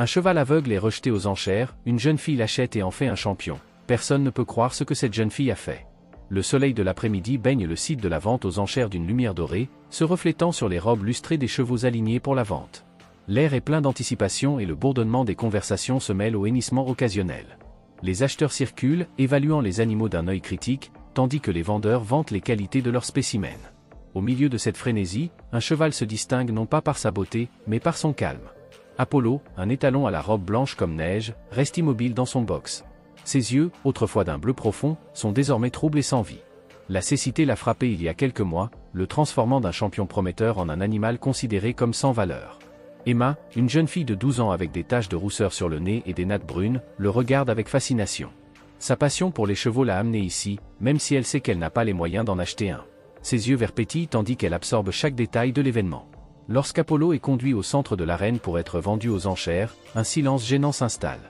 Un cheval aveugle est rejeté aux enchères, une jeune fille l'achète et en fait un champion. Personne ne peut croire ce que cette jeune fille a fait. Le soleil de l'après-midi baigne le site de la vente aux enchères d'une lumière dorée, se reflétant sur les robes lustrées des chevaux alignés pour la vente. L'air est plein d'anticipation et le bourdonnement des conversations se mêle au hennissement occasionnel. Les acheteurs circulent, évaluant les animaux d'un œil critique, tandis que les vendeurs vantent les qualités de leurs spécimens. Au milieu de cette frénésie, un cheval se distingue non pas par sa beauté, mais par son calme. Apollo, un étalon à la robe blanche comme neige, reste immobile dans son box. Ses yeux, autrefois d'un bleu profond, sont désormais troubles et sans vie. La cécité l'a frappé il y a quelques mois, le transformant d'un champion prometteur en un animal considéré comme sans valeur. Emma, une jeune fille de 12 ans avec des taches de rousseur sur le nez et des nattes brunes, le regarde avec fascination. Sa passion pour les chevaux l'a amenée ici, même si elle sait qu'elle n'a pas les moyens d'en acheter un. Ses yeux verts pétillent tandis qu'elle absorbe chaque détail de l'événement. Lorsqu'Apollo est conduit au centre de l'arène pour être vendu aux enchères, un silence gênant s'installe.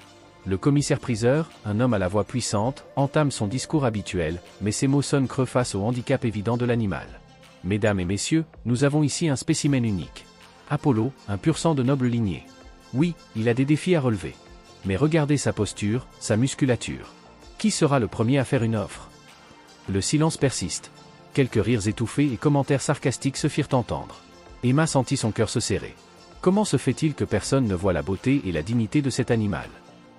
Le commissaire-priseur, un homme à la voix puissante, entame son discours habituel, mais ses mots sonnent creux face au handicap évident de l'animal. « Mesdames et messieurs, nous avons ici un spécimen unique. Apollo, un pur sang de noble lignée. Oui, il a des défis à relever. Mais regardez sa posture, sa musculature. Qui sera le premier à faire une offre ?» Le silence persiste. Quelques rires étouffés et commentaires sarcastiques se firent entendre. Emma sentit son cœur se serrer. Comment se fait-il que personne ne voit la beauté et la dignité de cet animal?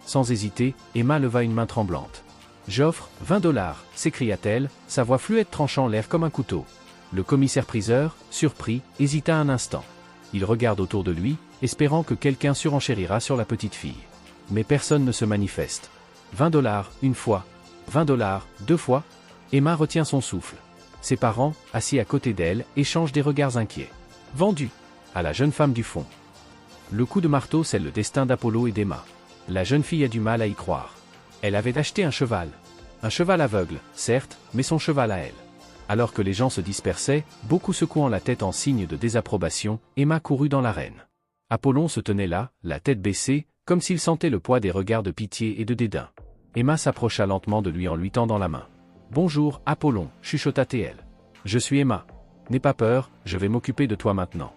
Sans hésiter, Emma leva une main tremblante. « J'offre 20 $, s'écria-t-elle, sa voix fluette tranchant l'air comme un couteau. Le commissaire-priseur, surpris, hésita un instant. Il regarde autour de lui, espérant que quelqu'un surenchérira sur la petite fille. Mais personne ne se manifeste. 20 $, une fois. 20 $, deux fois. Emma retient son souffle. Ses parents, assis à côté d'elle, échangent des regards inquiets. Vendu à la jeune femme du fond. Le coup de marteau scelle le destin d'Apollo et d'Emma. La jeune fille a du mal à y croire. Elle avait acheté un cheval. Un cheval aveugle, certes, mais son cheval à elle. Alors que les gens se dispersaient, beaucoup secouant la tête en signe de désapprobation, Emma courut dans l'arène. Apollon se tenait là, la tête baissée, comme s'il sentait le poids des regards de pitié et de dédain. Emma s'approcha lentement de lui en lui tendant la main. « Bonjour, Apollon, chuchota-t-elle. Je suis Emma. N'aie pas peur, je vais m'occuper de toi maintenant. »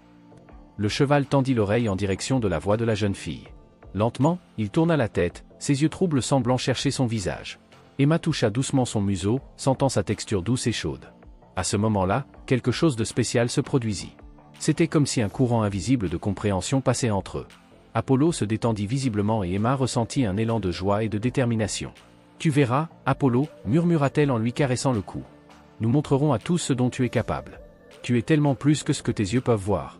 Le cheval tendit l'oreille en direction de la voix de la jeune fille. Lentement, il tourna la tête, ses yeux troubles semblant chercher son visage. Emma toucha doucement son museau, sentant sa texture douce et chaude. À ce moment-là, quelque chose de spécial se produisit. C'était comme si un courant invisible de compréhension passait entre eux. Apollo se détendit visiblement et Emma ressentit un élan de joie et de détermination. « Tu verras, Apollo, murmura-t-elle en lui caressant le cou. Nous montrerons à tous ce dont tu es capable. Tu es tellement plus que ce que tes yeux peuvent voir. »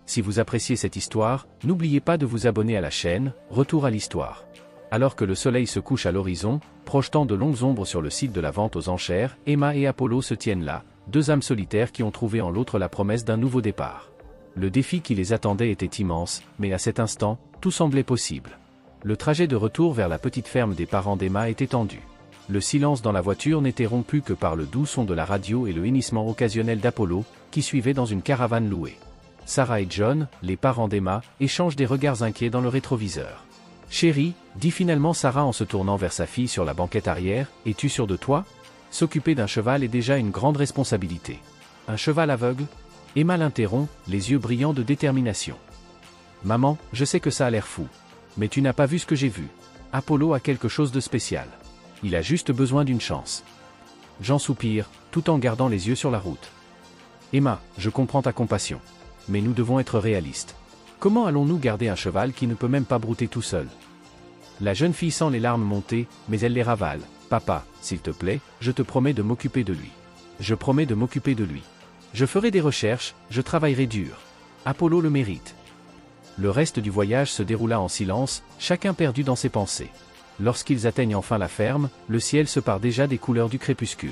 Si vous appréciez cette histoire, n'oubliez pas de vous abonner à la chaîne, Retour à l'histoire. Alors que le soleil se couche à l'horizon, projetant de longues ombres sur le site de la vente aux enchères, Emma et Apollo se tiennent là, deux âmes solitaires qui ont trouvé en l'autre la promesse d'un nouveau départ. Le défi qui les attendait était immense, mais à cet instant, tout semblait possible. Le trajet de retour vers la petite ferme des parents d'Emma était tendu. Le silence dans la voiture n'était rompu que par le doux son de la radio et le hennissement occasionnel d'Apollo, qui suivait dans une caravane louée. Sarah et John, les parents d'Emma, échangent des regards inquiets dans le rétroviseur. « Chérie, dit finalement Sarah en se tournant vers sa fille sur la banquette arrière, es-tu sûre de toi? S'occuper d'un cheval est déjà une grande responsabilité. Un cheval aveugle? » Emma l'interrompt, les yeux brillants de détermination. « Maman, je sais que ça a l'air fou. Mais tu n'as pas vu ce que j'ai vu. Apollo a quelque chose de spécial. Il a juste besoin d'une chance. » J'en soupire, tout en gardant les yeux sur la route. « Emma, je comprends ta compassion. Mais nous devons être réalistes. Comment allons-nous garder un cheval qui ne peut même pas brouter tout seul? » La jeune fille sent les larmes monter, mais elle les ravale. « Papa, s'il te plaît, je te promets de m'occuper de lui. Je promets de m'occuper de lui. Je ferai des recherches, je travaillerai dur. Apollo le mérite. » Le reste du voyage se déroula en silence, chacun perdu dans ses pensées. Lorsqu'ils atteignent enfin la ferme, le ciel se pare déjà des couleurs du crépuscule.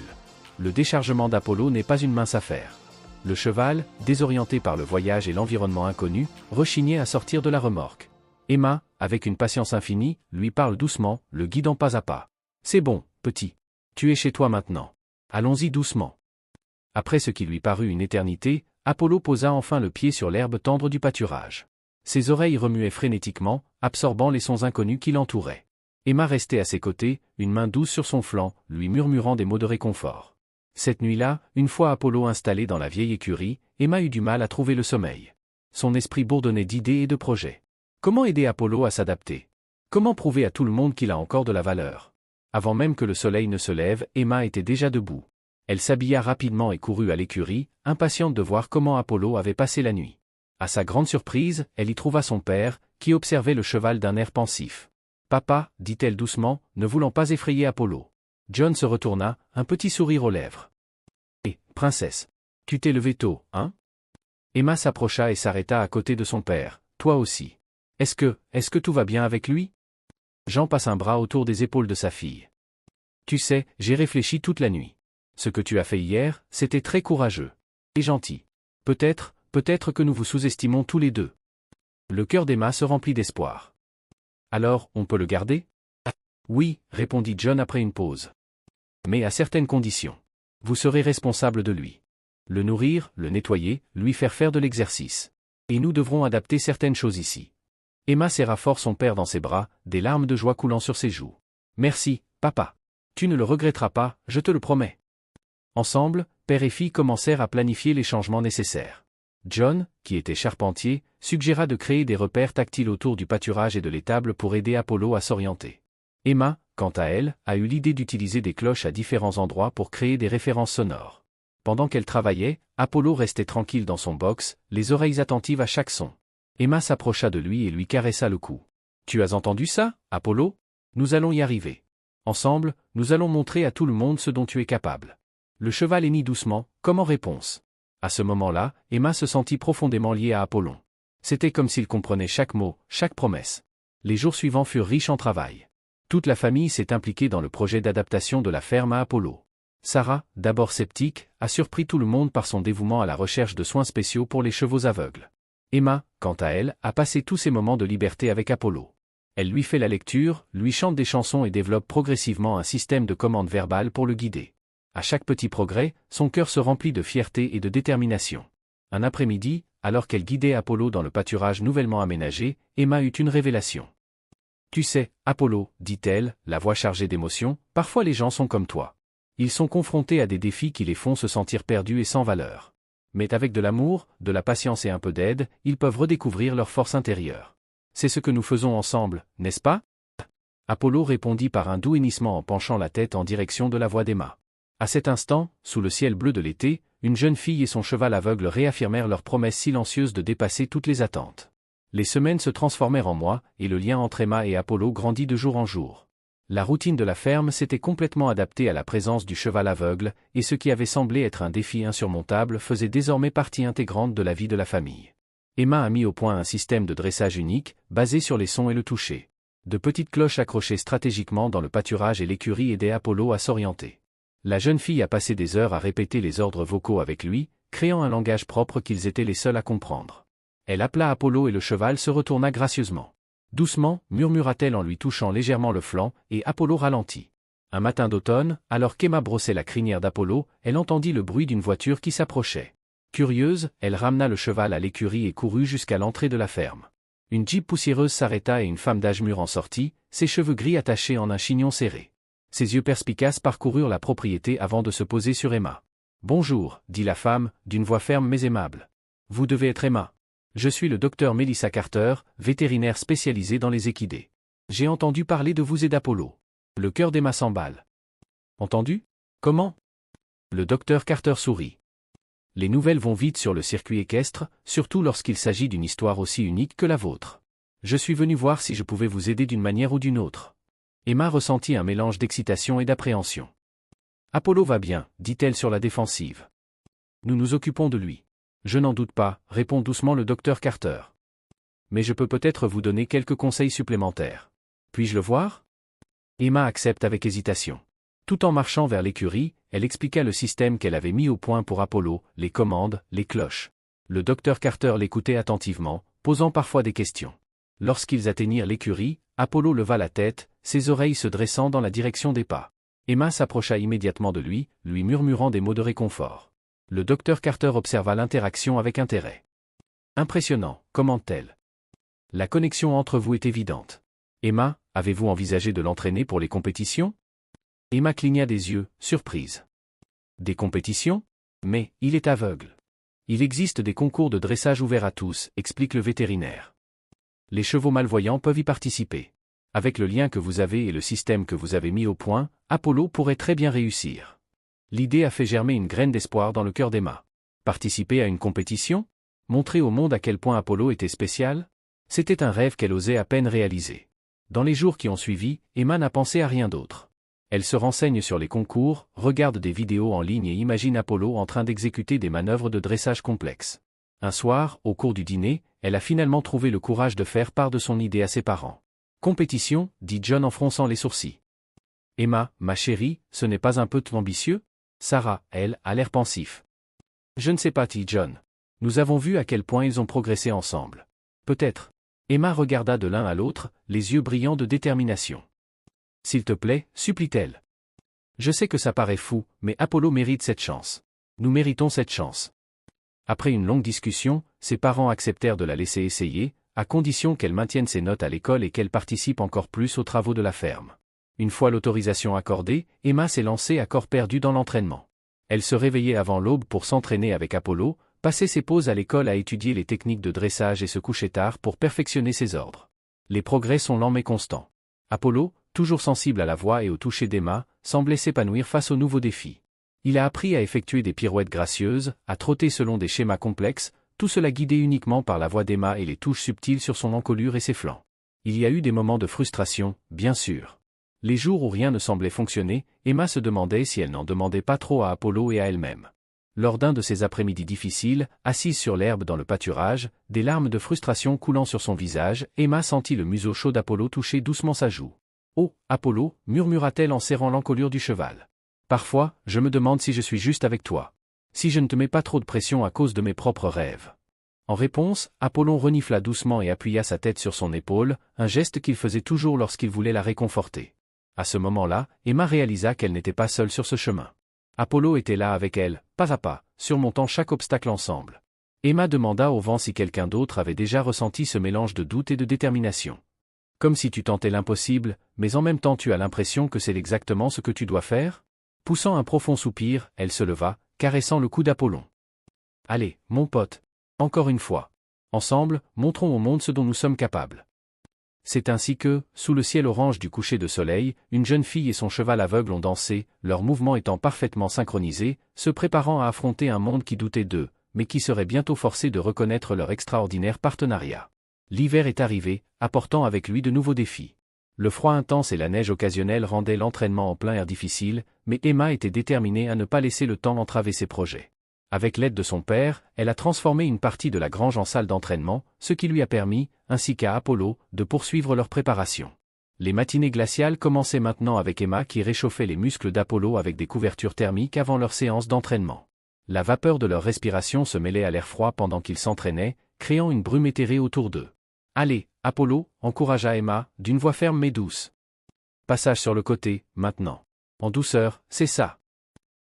Le déchargement d'Apollo n'est pas une mince affaire. Le cheval, désorienté par le voyage et l'environnement inconnu, rechignait à sortir de la remorque. Emma, avec une patience infinie, lui parle doucement, le guidant pas à pas. « C'est bon, petit. Tu es chez toi maintenant. Allons-y doucement. » Après ce qui lui parut une éternité, Apollo posa enfin le pied sur l'herbe tendre du pâturage. Ses oreilles remuaient frénétiquement, absorbant les sons inconnus qui l'entouraient. Emma restait à ses côtés, une main douce sur son flanc, lui murmurant des mots de réconfort. Cette nuit-là, une fois Apollo installé dans la vieille écurie, Emma eut du mal à trouver le sommeil. Son esprit bourdonnait d'idées et de projets. Comment aider Apollo à s'adapter? Comment prouver à tout le monde qu'il a encore de la valeur? Avant même que le soleil ne se lève, Emma était déjà debout. Elle s'habilla rapidement et courut à l'écurie, impatiente de voir comment Apollo avait passé la nuit. À sa grande surprise, elle y trouva son père, qui observait le cheval d'un air pensif. « Papa » dit-elle doucement, ne voulant pas effrayer Apollo. John se retourna, un petit sourire aux lèvres. « Hé, princesse, tu t'es levée tôt, hein ?» Emma s'approcha et s'arrêta à côté de son père. « Toi aussi. Est-ce que tout va bien avec lui ?» Jean passe un bras autour des épaules de sa fille. « Tu sais, j'ai réfléchi toute la nuit. Ce que tu as fait hier, c'était très courageux. Et gentil. Peut-être que nous vous sous-estimons tous les deux. » Le cœur d'Emma se remplit d'espoir. « Alors, on peut le garder ?» Oui, répondit John après une pause. Mais à certaines conditions. Vous serez responsable de lui. Le nourrir, le nettoyer, lui faire de l'exercice. Et nous devrons adapter certaines choses ici. Emma serra fort son père dans ses bras, des larmes de joie coulant sur ses joues. Merci, papa. Tu ne le regretteras pas, je te le promets. Ensemble, père et fille commencèrent à planifier les changements nécessaires. John, qui était charpentier, suggéra de créer des repères tactiles autour du pâturage et de l'étable pour aider Apollo à s'orienter. Emma, quant à elle, a eu l'idée d'utiliser des cloches à différents endroits pour créer des références sonores. Pendant qu'elle travaillait, Apollo restait tranquille dans son box, les oreilles attentives à chaque son. Emma s'approcha de lui et lui caressa le cou. « Tu as entendu ça, Apollo? Nous allons y arriver. Ensemble, nous allons montrer à tout le monde ce dont tu es capable. » Le cheval hennit doucement, comme en réponse. À ce moment-là, Emma se sentit profondément liée à Apollon. C'était comme s'il comprenait chaque mot, chaque promesse. Les jours suivants furent riches en travail. Toute la famille s'est impliquée dans le projet d'adaptation de la ferme à Apollo. Sarah, d'abord sceptique, a surpris tout le monde par son dévouement à la recherche de soins spéciaux pour les chevaux aveugles. Emma, quant à elle, a passé tous ses moments de liberté avec Apollo. Elle lui fait la lecture, lui chante des chansons et développe progressivement un système de commande verbale pour le guider. À chaque petit progrès, son cœur se remplit de fierté et de détermination. Un après-midi, alors qu'elle guidait Apollo dans le pâturage nouvellement aménagé, Emma eut une révélation. « Tu sais, Apollo, dit-elle, la voix chargée d'émotion, parfois les gens sont comme toi. Ils sont confrontés à des défis qui les font se sentir perdus et sans valeur. Mais avec de l'amour, de la patience et un peu d'aide, ils peuvent redécouvrir leur force intérieure. C'est ce que nous faisons ensemble, n'est-ce pas ?» Apollo répondit par un doux hennissement en penchant la tête en direction de la voix d'Emma. À cet instant, sous le ciel bleu de l'été, une jeune fille et son cheval aveugle réaffirmèrent leur promesse silencieuse de dépasser toutes les attentes. Les semaines se transformèrent en mois, et le lien entre Emma et Apollo grandit de jour en jour. La routine de la ferme s'était complètement adaptée à la présence du cheval aveugle, et ce qui avait semblé être un défi insurmontable faisait désormais partie intégrante de la vie de la famille. Emma a mis au point un système de dressage unique, basé sur les sons et le toucher. De petites cloches accrochées stratégiquement dans le pâturage et l'écurie aidaient Apollo à s'orienter. La jeune fille a passé des heures à répéter les ordres vocaux avec lui, créant un langage propre qu'ils étaient les seuls à comprendre. Elle appela Apollo et le cheval se retourna gracieusement. Doucement, murmura-t-elle en lui touchant légèrement le flanc, et Apollo ralentit. Un matin d'automne, alors qu'Emma brossait la crinière d'Apollo, elle entendit le bruit d'une voiture qui s'approchait. Curieuse, elle ramena le cheval à l'écurie et courut jusqu'à l'entrée de la ferme. Une Jeep poussiéreuse s'arrêta et une femme d'âge mûr en sortit, ses cheveux gris attachés en un chignon serré. Ses yeux perspicaces parcoururent la propriété avant de se poser sur Emma. « Bonjour, dit la femme, d'une voix ferme mais aimable. Vous devez être Emma. Je suis le docteur Melissa Carter, vétérinaire spécialisé dans les équidés. J'ai entendu parler de vous et d'Apollo. » Le cœur d'Emma s'emballe. « Entendu? Comment ?» Le docteur Carter sourit. « Les nouvelles vont vite sur le circuit équestre, surtout lorsqu'il s'agit d'une histoire aussi unique que la vôtre. Je suis venu voir si je pouvais vous aider d'une manière ou d'une autre. » Emma ressentit un mélange d'excitation et d'appréhension. « Apollo va bien, dit-elle sur la défensive. Nous nous occupons de lui. Je n'en doute pas, répond doucement le docteur Carter. Mais je peux peut-être vous donner quelques conseils supplémentaires. Puis-je le voir? Emma accepte avec hésitation. Tout en marchant vers l'écurie, elle expliqua le système qu'elle avait mis au point pour Apollo, les commandes, les cloches. Le docteur Carter l'écoutait attentivement, posant parfois des questions. Lorsqu'ils atteignirent l'écurie, Apollo leva la tête, ses oreilles se dressant dans la direction des pas. Emma s'approcha immédiatement de lui, lui murmurant des mots de réconfort. Le docteur Carter observa l'interaction avec intérêt. Impressionnant, commente-t-elle. La connexion entre vous est évidente. Emma, avez-vous envisagé de l'entraîner pour les compétitions? Emma cligna des yeux, surprise. Des compétitions? Mais, il est aveugle. Il existe des concours de dressage ouverts à tous, explique le vétérinaire. Les chevaux malvoyants peuvent y participer. Avec le lien que vous avez et le système que vous avez mis au point, Apollo pourrait très bien réussir. L'idée a fait germer une graine d'espoir dans le cœur d'Emma. Participer à une compétition? Montrer au monde à quel point Apollo était spécial? C'était un rêve qu'elle osait à peine réaliser. Dans les jours qui ont suivi, Emma n'a pensé à rien d'autre. Elle se renseigne sur les concours, regarde des vidéos en ligne et imagine Apollo en train d'exécuter des manœuvres de dressage complexes. Un soir, au cours du dîner, elle a finalement trouvé le courage de faire part de son idée à ses parents. « Compétition » dit John en fronçant les sourcils. « Emma, ma chérie, ce n'est pas un peu trop ambitieux ?» Sarah, elle, a l'air pensif. « Je ne sais pas, dit John. Nous avons vu à quel point ils ont progressé ensemble. Peut-être. » Emma regarda de l'un à l'autre, les yeux brillants de détermination. « S'il te plaît, supplie-t-elle. Je sais que ça paraît fou, mais Apollo mérite cette chance. Nous méritons cette chance. » Après une longue discussion, ses parents acceptèrent de la laisser essayer, à condition qu'elle maintienne ses notes à l'école et qu'elle participe encore plus aux travaux de la ferme. Une fois l'autorisation accordée, Emma s'est lancée à corps perdu dans l'entraînement. Elle se réveillait avant l'aube pour s'entraîner avec Apollo, passer ses pauses à l'école à étudier les techniques de dressage et se coucher tard pour perfectionner ses ordres. Les progrès sont lents mais constants. Apollo, toujours sensible à la voix et au toucher d'Emma, semblait s'épanouir face aux nouveaux défis. Il a appris à effectuer des pirouettes gracieuses, à trotter selon des schémas complexes, tout cela guidé uniquement par la voix d'Emma et les touches subtiles sur son encolure et ses flancs. Il y a eu des moments de frustration, bien sûr. Les jours où rien ne semblait fonctionner, Emma se demandait si elle n'en demandait pas trop à Apollo et à elle-même. Lors d'un de ces après-midi difficiles, assise sur l'herbe dans le pâturage, des larmes de frustration coulant sur son visage, Emma sentit le museau chaud d'Apollo toucher doucement sa joue. « Oh, Apollo » murmura-t-elle en serrant l'encolure du cheval. « Parfois, je me demande si je suis juste avec toi. Si je ne te mets pas trop de pression à cause de mes propres rêves. » En réponse, Apollon renifla doucement et appuya sa tête sur son épaule, un geste qu'il faisait toujours lorsqu'il voulait la réconforter. À ce moment-là, Emma réalisa qu'elle n'était pas seule sur ce chemin. Apollo était là avec elle, pas à pas, surmontant chaque obstacle ensemble. Emma demanda au vent si quelqu'un d'autre avait déjà ressenti ce mélange de doute et de détermination. Comme si tu tentais l'impossible, mais en même temps tu as l'impression que c'est exactement ce que tu dois faire? Poussant un profond soupir, elle se leva, caressant le cou d'Apollon. Allez, mon pote. Encore une fois. Ensemble, montrons au monde ce dont nous sommes capables. C'est ainsi que, sous le ciel orange du coucher de soleil, une jeune fille et son cheval aveugle ont dansé, leurs mouvements étant parfaitement synchronisés, se préparant à affronter un monde qui doutait d'eux, mais qui serait bientôt forcé de reconnaître leur extraordinaire partenariat. L'hiver est arrivé, apportant avec lui de nouveaux défis. Le froid intense et la neige occasionnelle rendaient l'entraînement en plein air difficile, mais Emma était déterminée à ne pas laisser le temps entraver ses projets. Avec l'aide de son père, elle a transformé une partie de la grange en salle d'entraînement, ce qui lui a permis, ainsi qu'à Apollo, de poursuivre leur préparation. Les matinées glaciales commençaient maintenant avec Emma qui réchauffait les muscles d'Apollo avec des couvertures thermiques avant leur séance d'entraînement. La vapeur de leur respiration se mêlait à l'air froid pendant qu'ils s'entraînaient, créant une brume éthérée autour d'eux. « Allez, Apollo » encouragea Emma, d'une voix ferme mais douce. « Passage sur le côté, maintenant. En douceur, c'est ça. »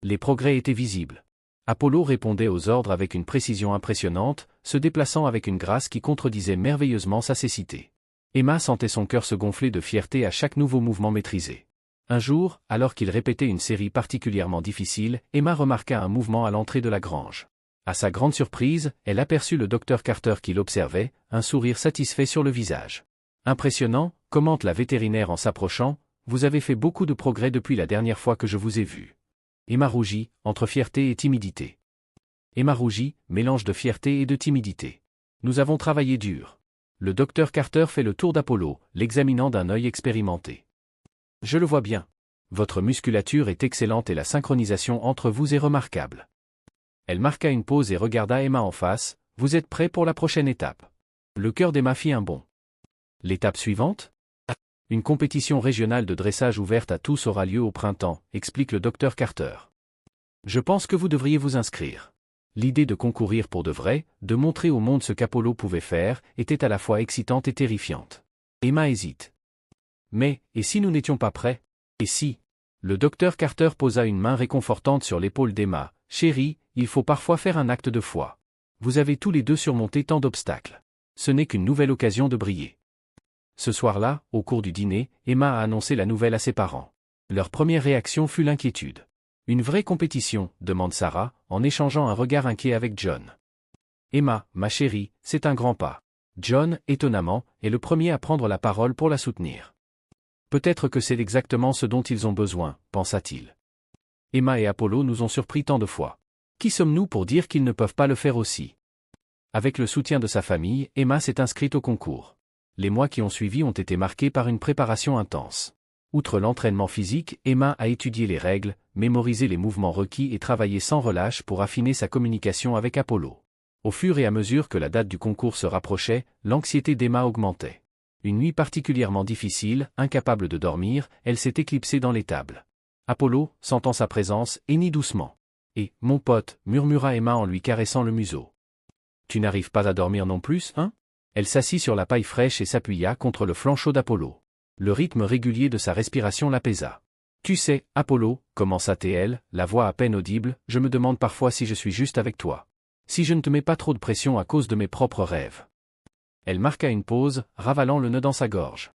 Les progrès étaient visibles. Apollo répondait aux ordres avec une précision impressionnante, se déplaçant avec une grâce qui contredisait merveilleusement sa cécité. Emma sentait son cœur se gonfler de fierté à chaque nouveau mouvement maîtrisé. Un jour, alors qu'il répétait une série particulièrement difficile, Emma remarqua un mouvement à l'entrée de la grange. À sa grande surprise, elle aperçut le docteur Carter qui l'observait, un sourire satisfait sur le visage. « Impressionnant » commente la vétérinaire en s'approchant, « vous avez fait beaucoup de progrès depuis la dernière fois que je vous ai vu. » Emma rougit, entre fierté et timidité. Emma rougit, mélange de fierté et de timidité. Nous avons travaillé dur. Le docteur Carter fait le tour d'Apollo, l'examinant d'un œil expérimenté. Je le vois bien. Votre musculature est excellente et la synchronisation entre vous est remarquable. Elle marqua une pause et regarda Emma en face. Vous êtes prêt pour la prochaine étape? Le cœur d'Emma fit un bond. L'étape suivante? Une compétition régionale de dressage ouverte à tous aura lieu au printemps, explique le docteur Carter. Je pense que vous devriez vous inscrire. L'idée de concourir pour de vrai, de montrer au monde ce qu'Apollo pouvait faire, était à la fois excitante et terrifiante. Emma hésite. Mais, et si nous n'étions pas prêts? Et si? Le docteur Carter posa une main réconfortante sur l'épaule d'Emma. Chérie, il faut parfois faire un acte de foi. Vous avez tous les deux surmonté tant d'obstacles. Ce n'est qu'une nouvelle occasion de briller. Ce soir-là, au cours du dîner, Emma a annoncé la nouvelle à ses parents. Leur première réaction fut l'inquiétude. Une vraie compétition, demande Sarah, en échangeant un regard inquiet avec John. Emma, ma chérie, c'est un grand pas. John, étonnamment, est le premier à prendre la parole pour la soutenir. Peut-être que c'est exactement ce dont ils ont besoin, pensa-t-il. Emma et Apollo nous ont surpris tant de fois. Qui sommes-nous pour dire qu'ils ne peuvent pas le faire aussi? Avec le soutien de sa famille, Emma s'est inscrite au concours. Les mois qui ont suivi ont été marqués par une préparation intense. Outre l'entraînement physique, Emma a étudié les règles, mémorisé les mouvements requis et travaillé sans relâche pour affiner sa communication avec Apollo. Au fur et à mesure que la date du concours se rapprochait, l'anxiété d'Emma augmentait. Une nuit particulièrement difficile, incapable de dormir, elle s'est éclipsée dans l'étable. Apollo, sentant sa présence, hennit doucement. « Et, mon pote » murmura Emma en lui caressant le museau. « Tu n'arrives pas à dormir non plus, hein ?» Elle s'assit sur la paille fraîche et s'appuya contre le flanc chaud d'Apollo. Le rythme régulier de sa respiration l'apaisa. « Tu sais, Apollo, commença-t-elle, la voix à peine audible, je me demande parfois si je suis juste avec toi. Si je ne te mets pas trop de pression à cause de mes propres rêves. » Elle marqua une pause, ravalant le nœud dans sa gorge.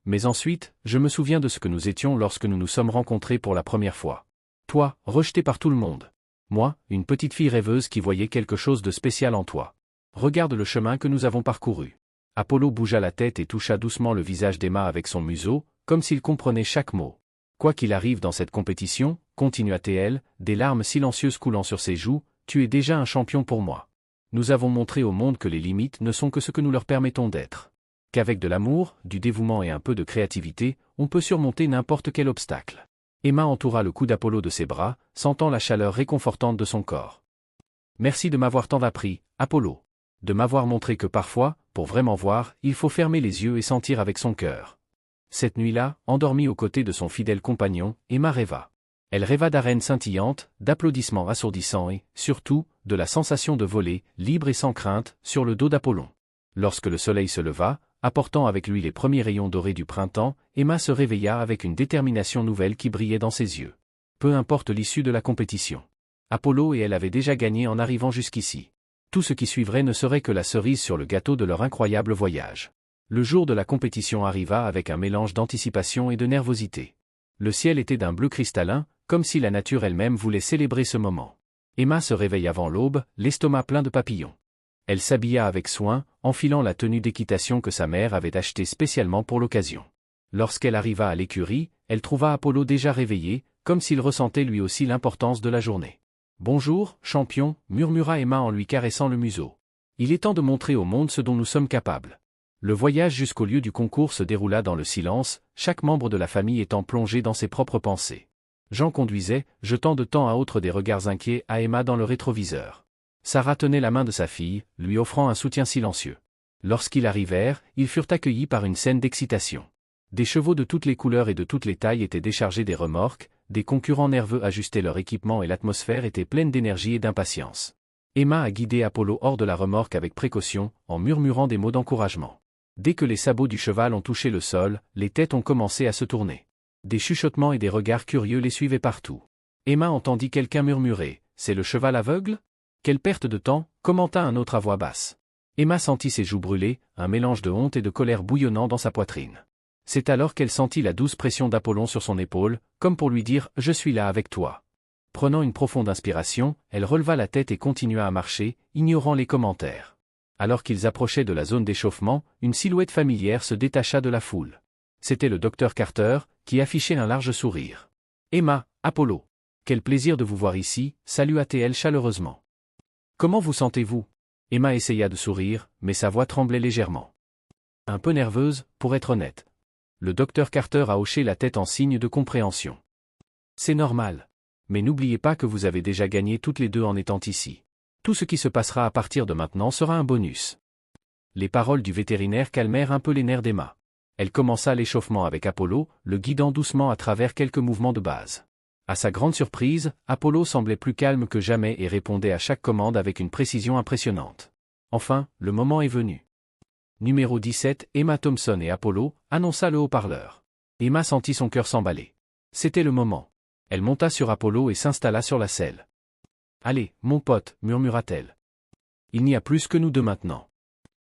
Mais ensuite, je me souviens de ce que nous étions lorsque nous nous sommes rencontrés pour la première fois. Toi, rejeté par tout le monde. Moi, une petite fille rêveuse qui voyait quelque chose de spécial en toi. Regarde le chemin que nous avons parcouru. Apollo bougea la tête et toucha doucement le visage d'Emma avec son museau, comme s'il comprenait chaque mot. Quoi qu'il arrive dans cette compétition, continua-t-elle, des larmes silencieuses coulant sur ses joues, tu es déjà un champion pour moi. Nous avons montré au monde que les limites ne sont que ce que nous leur permettons d'être. Qu'avec de l'amour, du dévouement et un peu de créativité, on peut surmonter n'importe quel obstacle. Emma entoura le cou d'Apollo de ses bras, sentant la chaleur réconfortante de son corps. Merci de m'avoir tant appris, Apollo. De m'avoir montré que parfois, pour vraiment voir, il faut fermer les yeux et sentir avec son cœur. Cette nuit-là, endormie aux côtés de son fidèle compagnon, Emma rêva. Elle rêva d'arènes scintillantes, d'applaudissements assourdissants et, surtout, de la sensation de voler, libre et sans crainte, sur le dos d'Apollon. Lorsque le soleil se leva, apportant avec lui les premiers rayons dorés du printemps, Emma se réveilla avec une détermination nouvelle qui brillait dans ses yeux. Peu importe l'issue de la compétition. Apollo et elle avaient déjà gagné en arrivant jusqu'ici. Tout ce qui suivrait ne serait que la cerise sur le gâteau de leur incroyable voyage. Le jour de la compétition arriva avec un mélange d'anticipation et de nervosité. Le ciel était d'un bleu cristallin, comme si la nature elle-même voulait célébrer ce moment. Emma se réveille avant l'aube, l'estomac plein de papillons. Elle s'habilla avec soin, enfilant la tenue d'équitation que sa mère avait achetée spécialement pour l'occasion. Lorsqu'elle arriva à l'écurie, elle trouva Apollo déjà réveillé, comme s'il ressentait lui aussi l'importance de la journée. « Bonjour, champion » murmura Emma en lui caressant le museau. « Il est temps de montrer au monde ce dont nous sommes capables. » Le voyage jusqu'au lieu du concours se déroula dans le silence, chaque membre de la famille étant plongé dans ses propres pensées. Jean conduisait, jetant de temps à autre des regards inquiets à Emma dans le rétroviseur. Sarah tenait la main de sa fille, lui offrant un soutien silencieux. Lorsqu'ils arrivèrent, ils furent accueillis par une scène d'excitation. Des chevaux de toutes les couleurs et de toutes les tailles étaient déchargés des remorques, des concurrents nerveux ajustaient leur équipement et l'atmosphère était pleine d'énergie et d'impatience. Emma a guidé Apollo hors de la remorque avec précaution, en murmurant des mots d'encouragement. Dès que les sabots du cheval ont touché le sol, les têtes ont commencé à se tourner. Des chuchotements et des regards curieux les suivaient partout. Emma entendit quelqu'un murmurer « C'est le cheval aveugle ?» Quelle perte de temps, commenta un autre à voix basse. Emma sentit ses joues brûler, un mélange de honte et de colère bouillonnant dans sa poitrine. C'est alors qu'elle sentit la douce pression d'Apollon sur son épaule, comme pour lui dire « Je suis là avec toi ». Prenant une profonde inspiration, elle releva la tête et continua à marcher, ignorant les commentaires. Alors qu'ils approchaient de la zone d'échauffement, une silhouette familière se détacha de la foule. C'était le docteur Carter, qui affichait un large sourire. « Emma, Apollo. Quel plaisir de vous voir ici » salua-t-elle chaleureusement. « Comment vous sentez-vous » Emma essaya de sourire, mais sa voix tremblait légèrement. Un peu nerveuse, pour être honnête. Le docteur Carter a hoché la tête en signe de compréhension. « C'est normal. Mais n'oubliez pas que vous avez déjà gagné toutes les deux en étant ici. Tout ce qui se passera à partir de maintenant sera un bonus. » Les paroles du vétérinaire calmèrent un peu les nerfs d'Emma. Elle commença l'échauffement avec Apollo, le guidant doucement à travers quelques mouvements de base. À sa grande surprise, Apollo semblait plus calme que jamais et répondait à chaque commande avec une précision impressionnante. Enfin, le moment est venu. Numéro 17, Emma Thompson et Apollo, annonça le haut-parleur. Emma sentit son cœur s'emballer. C'était le moment. Elle monta sur Apollo et s'installa sur la selle. « Allez, mon pote, murmura-t-elle. Il n'y a plus que nous deux maintenant. »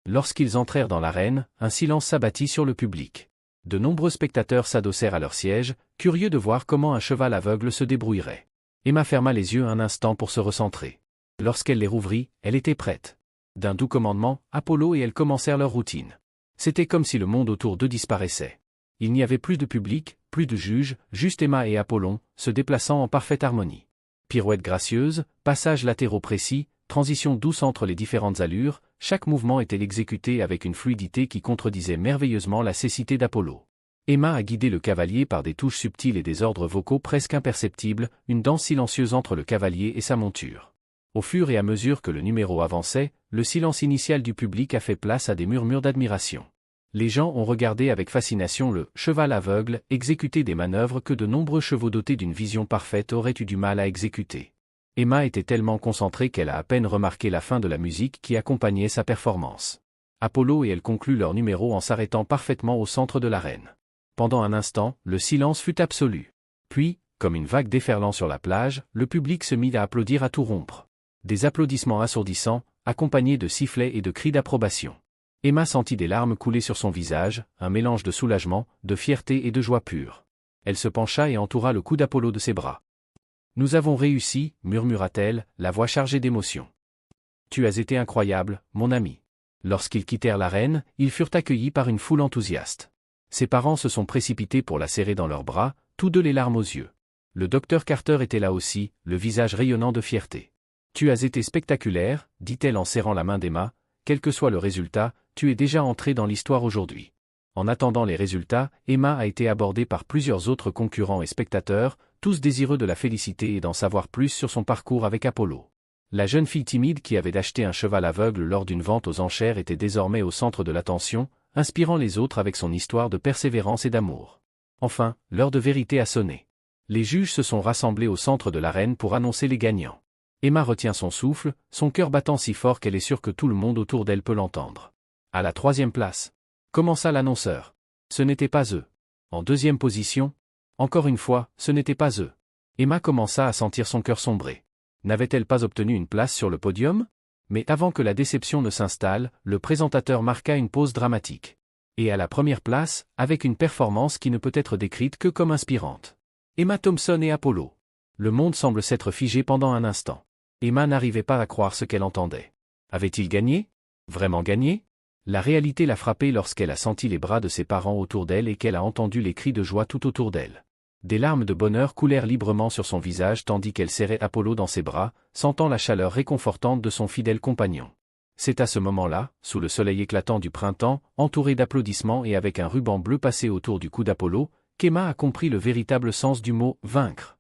Lorsqu'ils entrèrent dans l'arène, un silence s'abattit sur le public. De nombreux spectateurs s'adossèrent à leur siège, curieux de voir comment un cheval aveugle se débrouillerait. Emma ferma les yeux un instant pour se recentrer. Lorsqu'elle les rouvrit, elle était prête. D'un doux commandement, Apollo et elle commencèrent leur routine. C'était comme si le monde autour d'eux disparaissait. Il n'y avait plus de public, plus de juges, juste Emma et Apollon, se déplaçant en parfaite harmonie. Pirouettes gracieuses, passages latéraux précis, transitions douces entre les différentes allures, chaque mouvement était exécuté avec une fluidité qui contredisait merveilleusement la cécité d'Apollo. Emma a guidé le cavalier par des touches subtiles et des ordres vocaux presque imperceptibles, une danse silencieuse entre le cavalier et sa monture. Au fur et à mesure que le numéro avançait, le silence initial du public a fait place à des murmures d'admiration. Les gens ont regardé avec fascination le « cheval aveugle » exécuter des manœuvres que de nombreux chevaux dotés d'une vision parfaite auraient eu du mal à exécuter. Emma était tellement concentrée qu'elle a à peine remarqué la fin de la musique qui accompagnait sa performance. Apollo et elle concluent leur numéro en s'arrêtant parfaitement au centre de l'arène. Pendant un instant, le silence fut absolu. Puis, comme une vague déferlant sur la plage, le public se mit à applaudir à tout rompre. Des applaudissements assourdissants, accompagnés de sifflets et de cris d'approbation. Emma sentit des larmes couler sur son visage, un mélange de soulagement, de fierté et de joie pure. Elle se pencha et entoura le cou d'Apollo de ses bras. « Nous avons réussi » murmura-t-elle, la voix chargée d'émotion. « Tu as été incroyable, mon ami. » Lorsqu'ils quittèrent l'arène, ils furent accueillis par une foule enthousiaste. Ses parents se sont précipités pour la serrer dans leurs bras, tous deux les larmes aux yeux. Le docteur Carter était là aussi, le visage rayonnant de fierté. « Tu as été spectaculaire » dit-elle en serrant la main d'Emma, « quel que soit le résultat, tu es déjà entré dans l'histoire aujourd'hui. » En attendant les résultats, Emma a été abordée par plusieurs autres concurrents et spectateurs, tous désireux de la féliciter et d'en savoir plus sur son parcours avec Apollo. La jeune fille timide qui avait acheté un cheval aveugle lors d'une vente aux enchères était désormais au centre de l'attention, inspirant les autres avec son histoire de persévérance et d'amour. Enfin, l'heure de vérité a sonné. Les juges se sont rassemblés au centre de l'arène pour annoncer les gagnants. Emma retient son souffle, son cœur battant si fort qu'elle est sûre que tout le monde autour d'elle peut l'entendre. À la 3e place. Commença l'annonceur. Ce n'était pas eux. En 2e position. Encore une fois, ce n'était pas eux. Emma commença à sentir son cœur sombrer. N'avait-elle pas obtenu une place sur le podium? Mais avant que la déception ne s'installe, le présentateur marqua une pause dramatique. Et à la 1re place, avec une performance qui ne peut être décrite que comme inspirante. Emma Thompson et Apollo. Le monde semble s'être figé pendant un instant. Emma n'arrivait pas à croire ce qu'elle entendait. Avait-il gagné? Vraiment gagné? La réalité l'a frappée lorsqu'elle a senti les bras de ses parents autour d'elle et qu'elle a entendu les cris de joie tout autour d'elle. Des larmes de bonheur coulèrent librement sur son visage tandis qu'elle serrait Apollo dans ses bras, sentant la chaleur réconfortante de son fidèle compagnon. C'est à ce moment-là, sous le soleil éclatant du printemps, entourée d'applaudissements et avec un ruban bleu passé autour du cou d'Apollo, qu'Emma a compris le véritable sens du mot « vaincre ».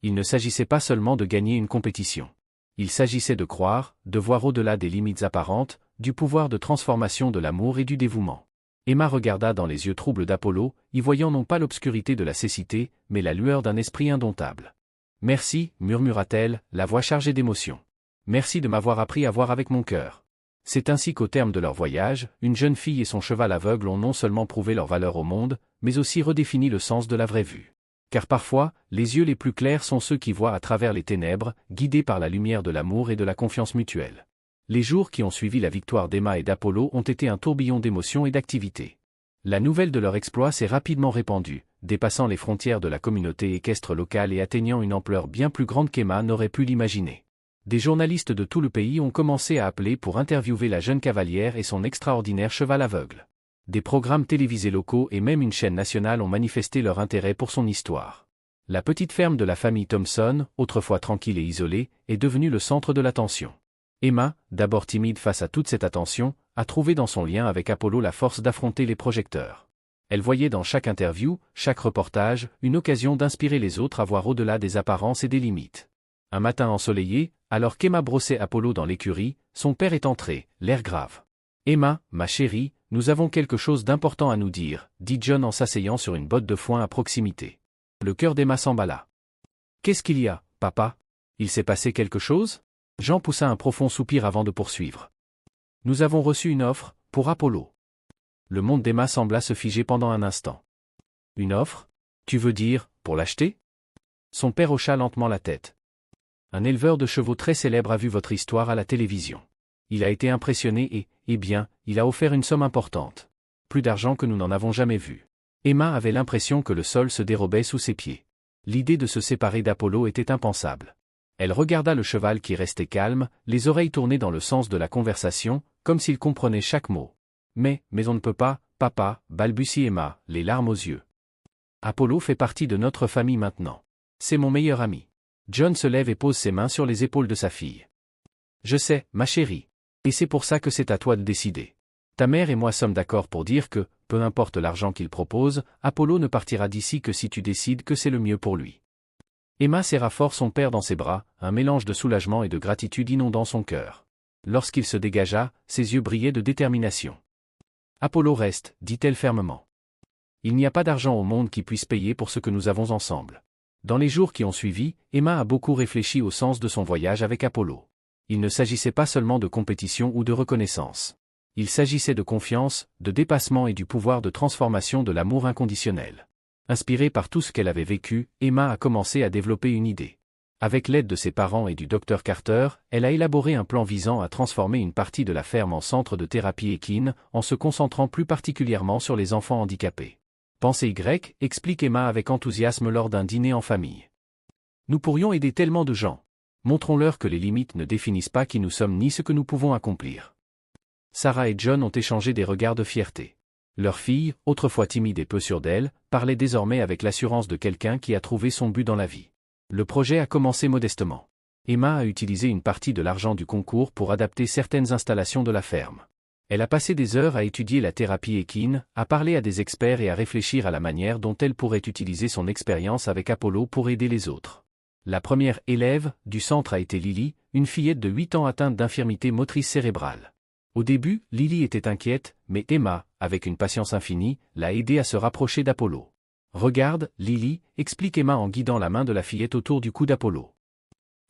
Il ne s'agissait pas seulement de gagner une compétition. Il s'agissait de croire, de voir au-delà des limites apparentes, du pouvoir de transformation de l'amour et du dévouement. Emma regarda dans les yeux troubles d'Apollo, y voyant non pas l'obscurité de la cécité, mais la lueur d'un esprit indomptable. « Merci » murmura-t-elle, la voix chargée d'émotion. « Merci de m'avoir appris à voir avec mon cœur. » C'est ainsi qu'au terme de leur voyage, une jeune fille et son cheval aveugle ont non seulement prouvé leur valeur au monde, mais aussi redéfini le sens de la vraie vue. Car parfois, les yeux les plus clairs sont ceux qui voient à travers les ténèbres, guidés par la lumière de l'amour et de la confiance mutuelle. Les jours qui ont suivi la victoire d'Emma et d'Apollo ont été un tourbillon d'émotions et d'activités. La nouvelle de leur exploit s'est rapidement répandue, dépassant les frontières de la communauté équestre locale et atteignant une ampleur bien plus grande qu'Emma n'aurait pu l'imaginer. Des journalistes de tout le pays ont commencé à appeler pour interviewer la jeune cavalière et son extraordinaire cheval aveugle. Des programmes télévisés locaux et même une chaîne nationale ont manifesté leur intérêt pour son histoire. La petite ferme de la famille Thompson, autrefois tranquille et isolée, est devenue le centre de l'attention. Emma, d'abord timide face à toute cette attention, a trouvé dans son lien avec Apollo la force d'affronter les projecteurs. Elle voyait dans chaque interview, chaque reportage, une occasion d'inspirer les autres à voir au-delà des apparences et des limites. Un matin ensoleillé, alors qu'Emma brossait Apollo dans l'écurie, son père est entré, l'air grave. « Emma, ma chérie, nous avons quelque chose d'important à nous dire » dit John en s'asseyant sur une botte de foin à proximité. Le cœur d'Emma s'emballa. « Qu'est-ce qu'il y a, papa? Il s'est passé quelque chose ?» Jean poussa un profond soupir avant de poursuivre. « Nous avons reçu une offre, pour Apollo. » Le monde d'Emma sembla se figer pendant un instant. « Une offre? Tu veux dire, pour l'acheter ?» Son père hocha lentement la tête. « Un éleveur de chevaux très célèbre a vu votre histoire à la télévision. Il a été impressionné et, eh bien, il a offert une somme importante. Plus d'argent que nous n'en avons jamais vu. » Emma avait l'impression que le sol se dérobait sous ses pieds. L'idée de se séparer d'Apollo était impensable. Elle regarda le cheval qui restait calme, les oreilles tournées dans le sens de la conversation, comme s'il comprenait chaque mot. Mais on ne peut pas, papa, balbutie Emma, les larmes aux yeux. Apollo fait partie de notre famille maintenant. C'est mon meilleur ami. John se lève et pose ses mains sur les épaules de sa fille. Je sais, ma chérie. Et c'est pour ça que c'est à toi de décider. Ta mère et moi sommes d'accord pour dire que, peu importe l'argent qu'il propose, Apollo ne partira d'ici que si tu décides que c'est le mieux pour lui. Emma serra fort son père dans ses bras, un mélange de soulagement et de gratitude inondant son cœur. Lorsqu'il se dégagea, ses yeux brillaient de détermination. Apollo reste, dit-elle fermement. Il n'y a pas d'argent au monde qui puisse payer pour ce que nous avons ensemble. Dans les jours qui ont suivi, Emma a beaucoup réfléchi au sens de son voyage avec Apollo. Il ne s'agissait pas seulement de compétition ou de reconnaissance. Il s'agissait de confiance, de dépassement et du pouvoir de transformation de l'amour inconditionnel. Inspirée par tout ce qu'elle avait vécu, Emma a commencé à développer une idée. Avec l'aide de ses parents et du docteur Carter, elle a élaboré un plan visant à transformer une partie de la ferme en centre de thérapie équine, en se concentrant plus particulièrement sur les enfants handicapés. Pensée Y, explique Emma avec enthousiasme lors d'un dîner en famille. Nous pourrions aider tellement de gens. Montrons-leur que les limites ne définissent pas qui nous sommes ni ce que nous pouvons accomplir. Sarah et John ont échangé des regards de fierté. Leur fille, autrefois timide et peu sûre d'elle, parlait désormais avec l'assurance de quelqu'un qui a trouvé son but dans la vie. Le projet a commencé modestement. Emma a utilisé une partie de l'argent du concours pour adapter certaines installations de la ferme. Elle a passé des heures à étudier la thérapie équine, à parler à des experts et à réfléchir à la manière dont elle pourrait utiliser son expérience avec Apollo pour aider les autres. La première élève du centre a été Lily, une fillette de 8 ans atteinte d'infirmité motrice cérébrale. Au début, Lily était inquiète, mais Emma, avec une patience infinie, l'a aidée à se rapprocher d'Apollo. « Regarde, Lily », explique Emma en guidant la main de la fillette autour du cou d'Apollo.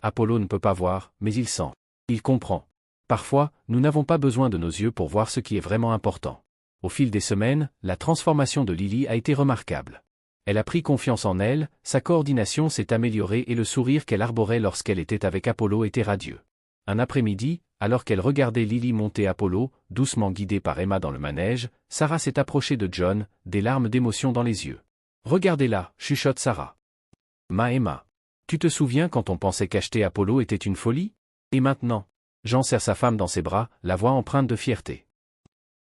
Apollo ne peut pas voir, mais il sent. Il comprend. Parfois, nous n'avons pas besoin de nos yeux pour voir ce qui est vraiment important. Au fil des semaines, la transformation de Lily a été remarquable. Elle a pris confiance en elle, sa coordination s'est améliorée et le sourire qu'elle arborait lorsqu'elle était avec Apollo était radieux. Un après-midi, alors qu'elle regardait Lily monter Apollo, doucement guidée par Emma dans le manège, Sarah s'est approchée de John, des larmes d'émotion dans les yeux. « Regardez-la » chuchote Sarah. « Emma. Tu te souviens quand on pensait qu'acheter Apollo était une folie ? Et maintenant ?» Jean serre sa femme dans ses bras, la voix empreinte de fierté.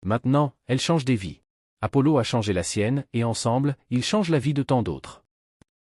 Maintenant, elle change des vies. Apollo a changé la sienne, et ensemble, ils changent la vie de tant d'autres.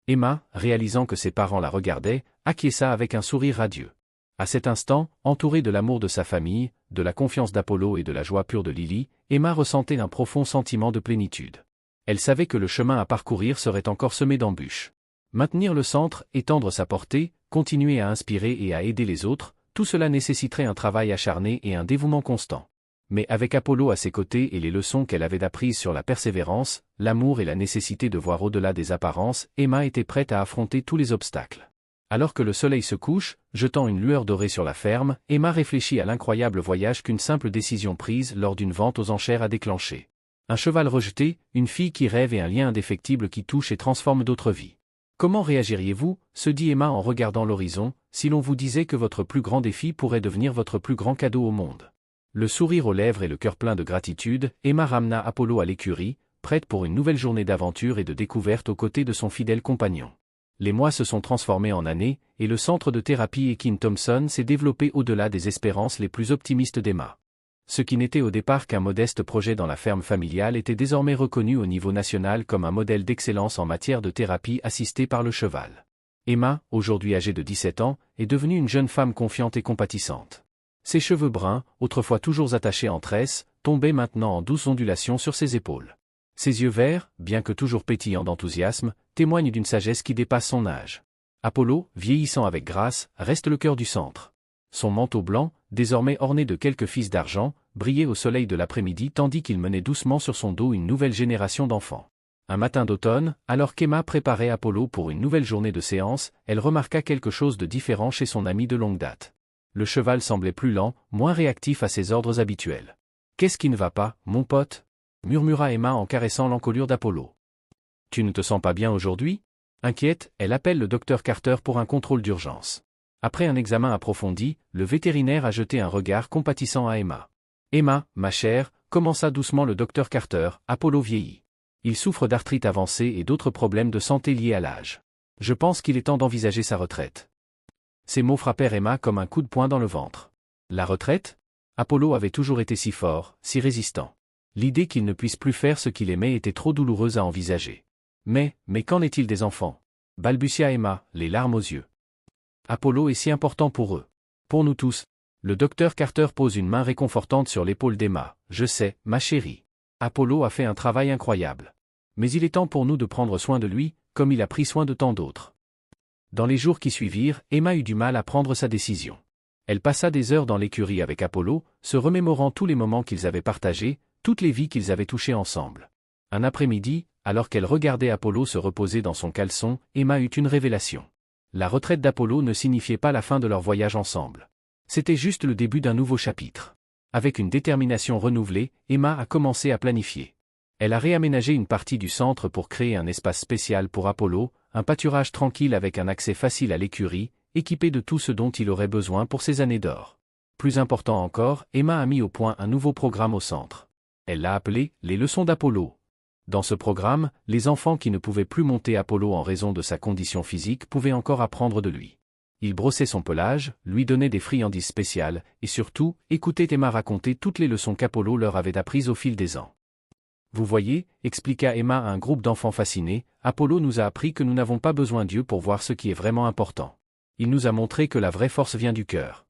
Emma, réalisant que ses parents la regardaient, acquiesça avec un sourire radieux. À cet instant, entourée de l'amour de sa famille, de la confiance d'Apollo et de la joie pure de Lily, Emma ressentait un profond sentiment de plénitude. Elle savait que le chemin à parcourir serait encore semé d'embûches. Maintenir le centre, étendre sa portée, continuer à inspirer et à aider les autres, tout cela nécessiterait un travail acharné et un dévouement constant. Mais avec Apollo à ses côtés et les leçons qu'elle avait apprises sur la persévérance, l'amour et la nécessité de voir au-delà des apparences, Emma était prête à affronter tous les obstacles. Alors que le soleil se couche, jetant une lueur dorée sur la ferme, Emma réfléchit à l'incroyable voyage qu'une simple décision prise lors d'une vente aux enchères a déclenché. Un cheval rejeté, une fille qui rêve et un lien indéfectible qui touche et transforme d'autres vies. Comment réagiriez-vous, se dit Emma en regardant l'horizon, si l'on vous disait que votre plus grand défi pourrait devenir votre plus grand cadeau au monde? Le sourire aux lèvres et le cœur plein de gratitude, Emma ramena Apollo à l'écurie, prête pour une nouvelle journée d'aventure et de découverte aux côtés de son fidèle compagnon. Les mois se sont transformés en années, et le centre de thérapie Ekin Thompson s'est développé au-delà des espérances les plus optimistes d'Emma. Ce qui n'était au départ qu'un modeste projet dans la ferme familiale était désormais reconnu au niveau national comme un modèle d'excellence en matière de thérapie assistée par le cheval. Emma, aujourd'hui âgée de 17 ans, est devenue une jeune femme confiante et compatissante. Ses cheveux bruns, autrefois toujours attachés en tresse, tombaient maintenant en douces ondulations sur ses épaules. Ses yeux verts, bien que toujours pétillants d'enthousiasme, témoignent d'une sagesse qui dépasse son âge. Apollo, vieillissant avec grâce, reste le cœur du centre. Son manteau blanc, désormais orné de quelques fils d'argent, brillait au soleil de l'après-midi tandis qu'il menait doucement sur son dos une nouvelle génération d'enfants. Un matin d'automne, alors qu'Emma préparait Apollo pour une nouvelle journée de séance, elle remarqua quelque chose de différent chez son ami de longue date. Le cheval semblait plus lent, moins réactif à ses ordres habituels. « Qu'est-ce qui ne va pas, mon pote ?» murmura Emma en caressant l'encolure d'Apollo. « Tu ne te sens pas bien aujourd'hui ?» Inquiète, elle appelle le docteur Carter pour un contrôle d'urgence. Après un examen approfondi, le vétérinaire a jeté un regard compatissant à Emma. « Emma, ma chère », commença doucement le docteur Carter, Apollo vieillit. Il souffre d'arthrite avancée et d'autres problèmes de santé liés à l'âge. Je pense qu'il est temps d'envisager sa retraite. Ces mots frappèrent Emma comme un coup de poing dans le ventre. La retraite? Apollo avait toujours été si fort, si résistant. L'idée qu'il ne puisse plus faire ce qu'il aimait était trop douloureuse à envisager. Mais qu'en est-il des enfants? Balbutia Emma, les larmes aux yeux. Apollo est si important pour eux. Pour nous tous. Le docteur Carter pose une main réconfortante sur l'épaule d'Emma. Je sais, ma chérie. Apollo a fait un travail incroyable. Mais il est temps pour nous de prendre soin de lui, comme il a pris soin de tant d'autres. Dans les jours qui suivirent, Emma eut du mal à prendre sa décision. Elle passa des heures dans l'écurie avec Apollo, se remémorant tous les moments qu'ils avaient partagés, toutes les vies qu'ils avaient touchées ensemble. Un après-midi, alors qu'elle regardait Apollo se reposer dans son caleçon, Emma eut une révélation. La retraite d'Apollo ne signifiait pas la fin de leur voyage ensemble. C'était juste le début d'un nouveau chapitre. Avec une détermination renouvelée, Emma a commencé à planifier. Elle a réaménagé une partie du centre pour créer un espace spécial pour Apollo, un pâturage tranquille avec un accès facile à l'écurie, équipé de tout ce dont il aurait besoin pour ses années d'or. Plus important encore, Emma a mis au point un nouveau programme au centre. Elle l'a appelé « Les leçons d'Apollo ». Dans ce programme, les enfants qui ne pouvaient plus monter Apollo en raison de sa condition physique pouvaient encore apprendre de lui. Il brossait son pelage, lui donnait des friandises spéciales, et surtout, écoutait Emma raconter toutes les leçons qu'Apollo leur avait apprises au fil des ans. Vous voyez, expliqua Emma à un groupe d'enfants fascinés, Apollo nous a appris que nous n'avons pas besoin d'yeux pour voir ce qui est vraiment important. Il nous a montré que la vraie force vient du cœur.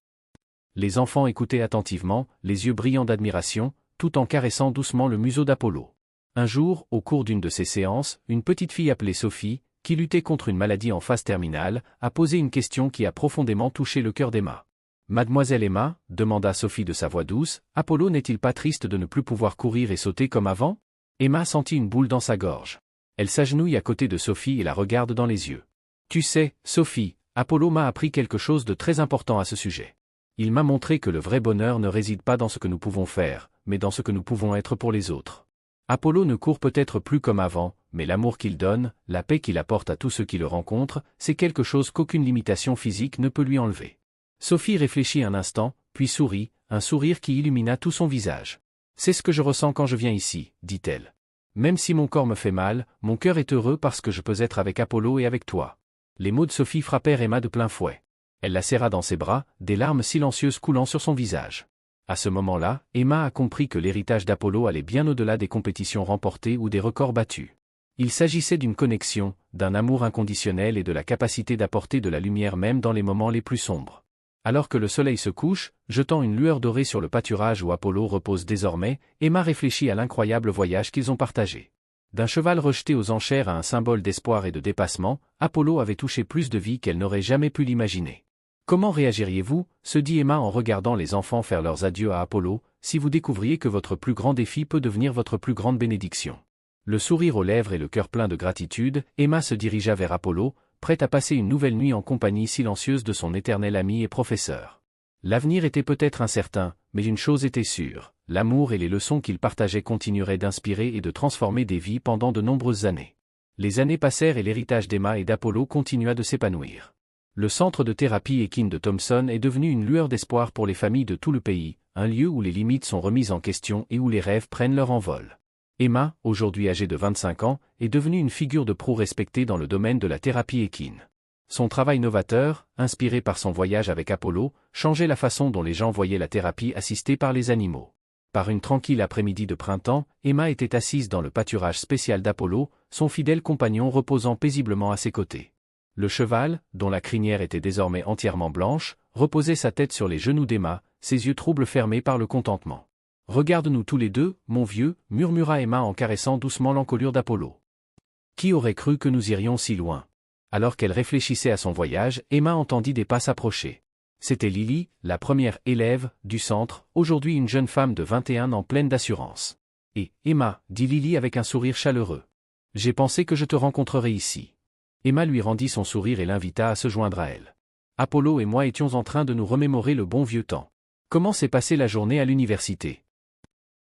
Les enfants écoutaient attentivement, les yeux brillants d'admiration, tout en caressant doucement le museau d'Apollo. Un jour, au cours d'une de ces séances, une petite fille appelée Sophie, qui luttait contre une maladie en phase terminale, a posé une question qui a profondément touché le cœur d'Emma. « Mademoiselle Emma » demanda Sophie de sa voix douce, « Apollo n'est-il pas triste de ne plus pouvoir courir et sauter comme avant ?» Emma sentit une boule dans sa gorge. Elle s'agenouille à côté de Sophie et la regarde dans les yeux. « Tu sais, Sophie, Apollo m'a appris quelque chose de très important à ce sujet. Il m'a montré que le vrai bonheur ne réside pas dans ce que nous pouvons faire, mais dans ce que nous pouvons être pour les autres. Apollo ne court peut-être plus comme avant, mais l'amour qu'il donne, la paix qu'il apporte à tous ceux qui le rencontrent, c'est quelque chose qu'aucune limitation physique ne peut lui enlever. » Sophie réfléchit un instant, puis sourit, un sourire qui illumina tout son visage. « C'est ce que je ressens quand je viens ici, » dit-elle. « Même si mon corps me fait mal, mon cœur est heureux parce que je peux être avec Apollo et avec toi. » Les mots de Sophie frappèrent Emma de plein fouet. Elle la serra dans ses bras, des larmes silencieuses coulant sur son visage. À ce moment-là, Emma a compris que l'héritage d'Apollo allait bien au-delà des compétitions remportées ou des records battus. Il s'agissait d'une connexion, d'un amour inconditionnel et de la capacité d'apporter de la lumière même dans les moments les plus sombres. Alors que le soleil se couche, jetant une lueur dorée sur le pâturage où Apollo repose désormais, Emma réfléchit à l'incroyable voyage qu'ils ont partagé. D'un cheval rejeté aux enchères à un symbole d'espoir et de dépassement, Apollo avait touché plus de vies qu'elle n'aurait jamais pu l'imaginer. Comment réagiriez-vous, se dit Emma en regardant les enfants faire leurs adieux à Apollo, si vous découvriez que votre plus grand défi peut devenir votre plus grande bénédiction? Le sourire aux lèvres et le cœur plein de gratitude, Emma se dirigea vers Apollo, prête à passer une nouvelle nuit en compagnie silencieuse de son éternel ami et professeur. L'avenir était peut-être incertain, mais une chose était sûre, l'amour et les leçons qu'ils partageaient continueraient d'inspirer et de transformer des vies pendant de nombreuses années. Les années passèrent et l'héritage d'Emma et d'Apollo continua de s'épanouir. Le centre de thérapie équine de Thompson est devenu une lueur d'espoir pour les familles de tout le pays, un lieu où les limites sont remises en question et où les rêves prennent leur envol. Emma, aujourd'hui âgée de 25 ans, est devenue une figure de proue respectée dans le domaine de la thérapie équine. Son travail novateur, inspiré par son voyage avec Apollo, changeait la façon dont les gens voyaient la thérapie assistée par les animaux. Par une tranquille après-midi de printemps, Emma était assise dans le pâturage spécial d'Apollo, son fidèle compagnon reposant paisiblement à ses côtés. Le cheval, dont la crinière était désormais entièrement blanche, reposait sa tête sur les genoux d'Emma, ses yeux troubles fermés par le contentement. « Regarde-nous tous les deux, mon vieux » murmura Emma en caressant doucement l'encolure d'Apollo. Qui aurait cru que nous irions si loin? Alors qu'elle réfléchissait à son voyage, Emma entendit des pas s'approcher. C'était Lily, la première élève du centre, aujourd'hui une jeune femme de 21 ans pleine d'assurance. « Et, Emma » dit Lily avec un sourire chaleureux. « J'ai pensé que je te rencontrerais ici. » Emma lui rendit son sourire et l'invita à se joindre à elle. Apollo et moi étions en train de nous remémorer le bon vieux temps. Comment s'est passée la journée à l'université?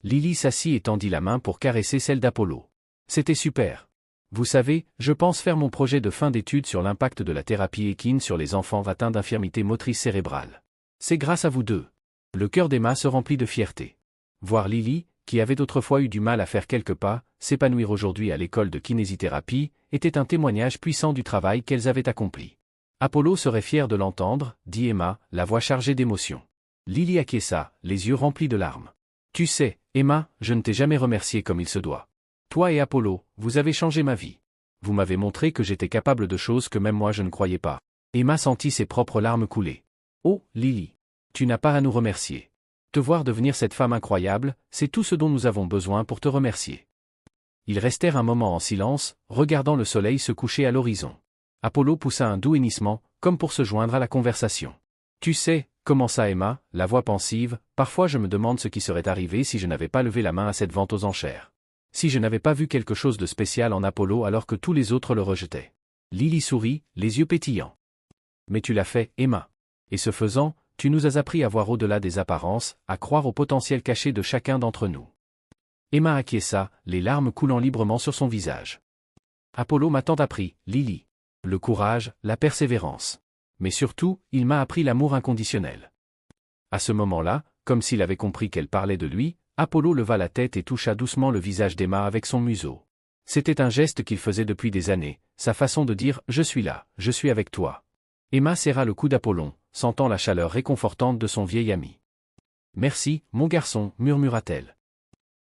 Lily s'assit et tendit la main pour caresser celle d'Apollo. C'était super. Vous savez, je pense faire mon projet de fin d'études sur l'impact de la thérapie équine sur les enfants atteints d'infirmité motrice cérébrale. C'est grâce à vous deux. Le cœur d'Emma se remplit de fierté. Voir Lily, qui avait autrefois eu du mal à faire quelques pas, s'épanouir aujourd'hui à l'école de kinésithérapie, était un témoignage puissant du travail qu'elles avaient accompli. Apollo serait fier de l'entendre, dit Emma, la voix chargée d'émotion. Lily acquiesça, les yeux remplis de larmes. Tu sais, Emma, je ne t'ai jamais remercié comme il se doit. Toi et Apollo, vous avez changé ma vie. Vous m'avez montré que j'étais capable de choses que même moi je ne croyais pas. Emma sentit ses propres larmes couler. Oh, Lily. Tu n'as pas à nous remercier. Te voir devenir cette femme incroyable, c'est tout ce dont nous avons besoin pour te remercier. Ils restèrent un moment en silence, regardant le soleil se coucher à l'horizon. Apollo poussa un doux hennissement, comme pour se joindre à la conversation. Tu sais, commença Emma, la voix pensive, parfois je me demande ce qui serait arrivé si je n'avais pas levé la main à cette vente aux enchères. Si je n'avais pas vu quelque chose de spécial en Apollo alors que tous les autres le rejetaient. Lily sourit, les yeux pétillants. Mais tu l'as fait, Emma. Et ce faisant, tu nous as appris à voir au-delà des apparences, à croire au potentiel caché de chacun d'entre nous. Emma acquiesça, les larmes coulant librement sur son visage. Apollo m'a tant appris, Lily. Le courage, la persévérance. Mais surtout, il m'a appris l'amour inconditionnel. À ce moment-là, comme s'il avait compris qu'elle parlait de lui, Apollo leva la tête et toucha doucement le visage d'Emma avec son museau. C'était un geste qu'il faisait depuis des années, sa façon de dire « Je suis là, je suis avec toi ». Emma serra le cou d'Apollon, sentant la chaleur réconfortante de son vieil ami. « Merci, mon garçon, murmura-t-elle.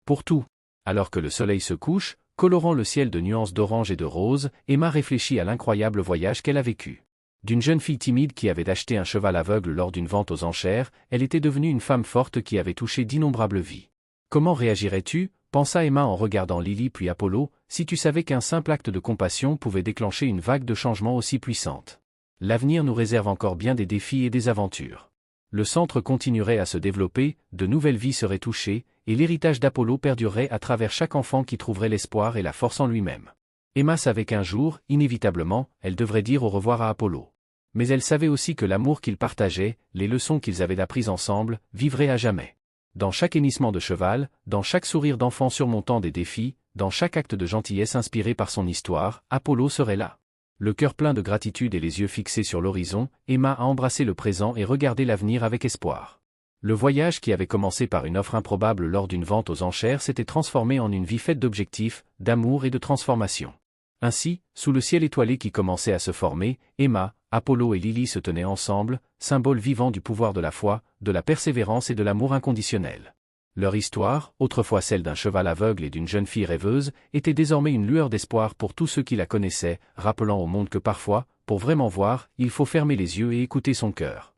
Pour tout. » Alors que le soleil se couche, colorant le ciel de nuances d'orange et de rose, Emma réfléchit à l'incroyable voyage qu'elle a vécu. D'une jeune fille timide qui avait acheté un cheval aveugle lors d'une vente aux enchères, elle était devenue une femme forte qui avait touché d'innombrables vies. Comment réagirais-tu, pensa Emma en regardant Lily puis Apollo, si tu savais qu'un simple acte de compassion pouvait déclencher une vague de changement aussi puissante? L'avenir nous réserve encore bien des défis et des aventures. Le centre continuerait à se développer, de nouvelles vies seraient touchées, et l'héritage d'Apollo perdurerait à travers chaque enfant qui trouverait l'espoir et la force en lui-même. Emma savait qu'un jour, inévitablement, elle devrait dire au revoir à Apollo. Mais elle savait aussi que l'amour qu'ils partageaient, les leçons qu'ils avaient apprises ensemble, vivraient à jamais. Dans chaque hennissement de cheval, dans chaque sourire d'enfant surmontant des défis, dans chaque acte de gentillesse inspiré par son histoire, Apollo serait là. Le cœur plein de gratitude et les yeux fixés sur l'horizon, Emma a embrassé le présent et regardé l'avenir avec espoir. Le voyage qui avait commencé par une offre improbable lors d'une vente aux enchères s'était transformé en une vie faite d'objectifs, d'amour et de transformation. Ainsi, sous le ciel étoilé qui commençait à se former, Emma, Apollo et Lily se tenaient ensemble, symboles vivants du pouvoir de la foi, de la persévérance et de l'amour inconditionnel. Leur histoire, autrefois celle d'un cheval aveugle et d'une jeune fille rêveuse, était désormais une lueur d'espoir pour tous ceux qui la connaissaient, rappelant au monde que parfois, pour vraiment voir, il faut fermer les yeux et écouter son cœur.